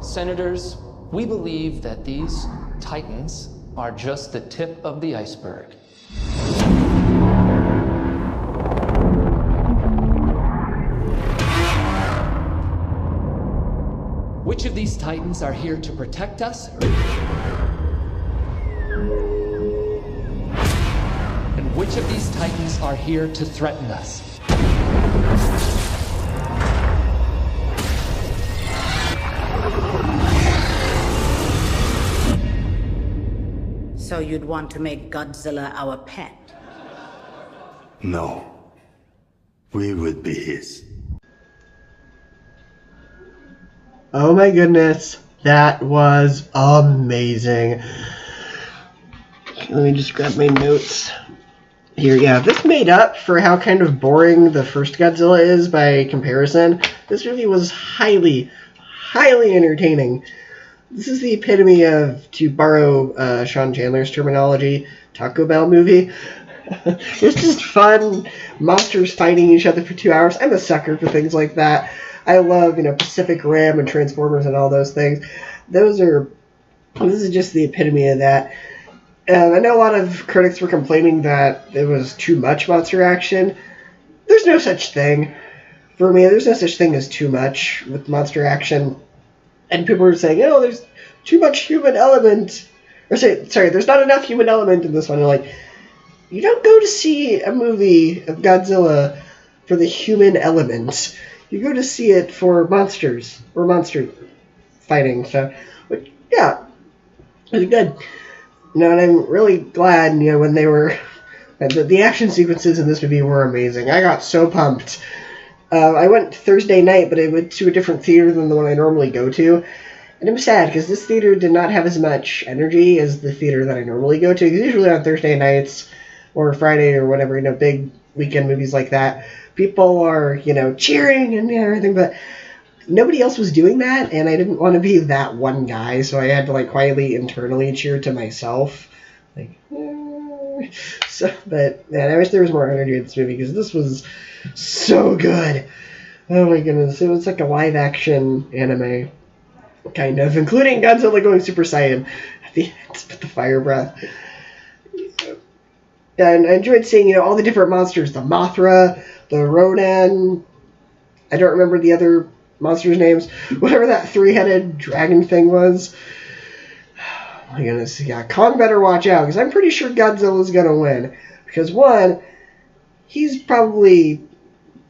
Senators, we believe that these titans are just the tip of the iceberg. Which of these titans are here to protect us? And which of these titans are here to threaten us? So you'd want to make Godzilla our pet? No. We would be his. Oh my goodness, that was amazing. Let me just grab my notes here. Yeah, this made up for how kind of boring the first Godzilla is by comparison. This movie was highly, highly entertaining. This is the epitome of, to borrow Sean Chandler's terminology, Taco Bell movie. It's just fun, monsters fighting each other for 2 hours. I'm a sucker for things like that. I love, Pacific Rim and Transformers and all those things. This is just the epitome of that. I know a lot of critics were complaining that it was too much monster action. There's no such thing. For me, there's no such thing as too much with monster action. And people were saying, there's too much human element. There's not enough human element in this one. They're like, you don't go to see a movie of Godzilla for the human element. You go to see it for monsters, or monster fighting. So, but yeah, it was good. And I'm really glad, when they were, the action sequences in this movie were amazing. I got so pumped. I went Thursday night, but I went to a different theater than the one I normally go to. And I'm sad, because this theater did not have as much energy as the theater that I normally go to. Usually on Thursday nights, or Friday, or whatever, big weekend movies like that, people are, cheering and everything, but nobody else was doing that, and I didn't want to be that one guy, so I had to, quietly, internally cheer to myself. But, man, I wish there was more energy in this movie, because this was so good. Oh my goodness, it was like a live-action anime, kind of, including Godzilla going Super Saiyan at the end with the fire breath. And I enjoyed seeing, all the different monsters, the Mothra, the Rodan, I don't remember the other monsters' names, whatever that three-headed dragon thing was. Oh my goodness, yeah, Kong better watch out, because I'm pretty sure Godzilla's going to win. Because, one, he's probably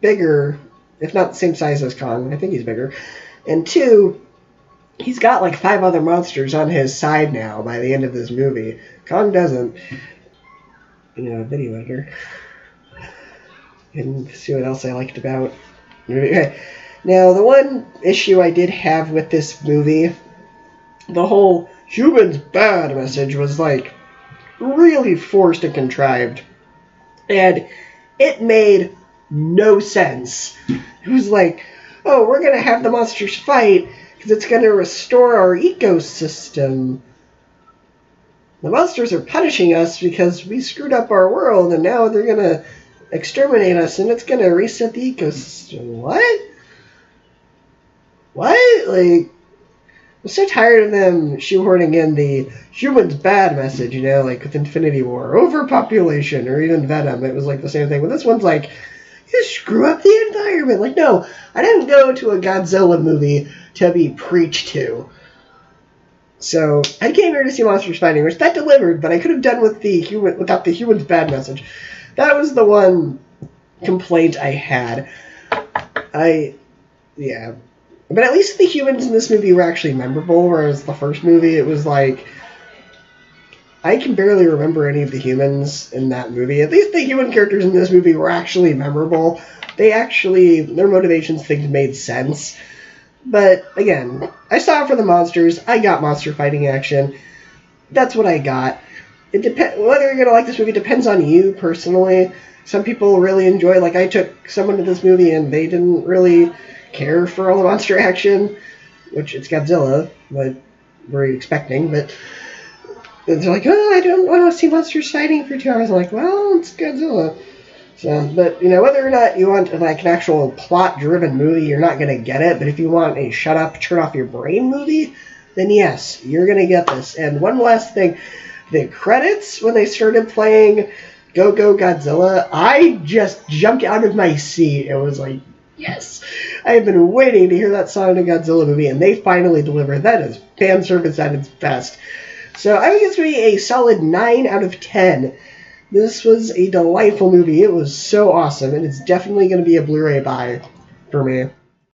bigger, if not the same size as Kong, I think he's bigger. And two, he's got 5 other monsters on his side now by the end of this movie. Kong doesn't. Video editor. And see what else I liked about the movie. Okay. Now, the one issue I did have with this movie, the whole humans bad message was really forced and contrived. And it made no sense. It was oh, we're going to have the monsters fight because it's going to restore our ecosystem. The monsters are punishing us because we screwed up our world, and now they're going to exterminate us, and it's going to reset the ecosystem. What? I'm so tired of them shoehorning in the humans bad message, with Infinity War, overpopulation, or even Venom. It was the same thing. But this one's you screw up the environment. No, I didn't go to a Godzilla movie to be preached to. So, I came here to see monsters fighting, which that delivered, but I could have done without the humans bad message. That was the one complaint I had. Yeah. But at least the humans in this movie were actually memorable, whereas the first movie, it was I can barely remember any of the humans in that movie. At least the human characters in this movie were actually memorable. Their motivations, things made sense. But, again, I saw it for the monsters. I got monster fighting action. That's what I got. Whether you're going to like this movie depends on you, personally. Some people really enjoy, I took someone to this movie and they didn't really care for all the monster action, which it's Godzilla, but we're expecting, but they're I don't want to see monsters fighting for 2 hours. I'm well, it's Godzilla. So, but, you know, whether or not you want, like, an actual plot-driven movie, you're not going to get it. But if you want a shut-up, turn-off-your-brain movie, then yes, you're going to get this. And one last thing. The credits, when they started playing Go Go Godzilla, I just jumped out of my seat. It was like, yes! I have been waiting to hear that song in a Godzilla movie, and they finally delivered. That is fan service at its best. So I would give this movie a solid 9 out of 10. This was a delightful movie. It was so awesome, and it's definitely going to be a Blu-ray buy for me.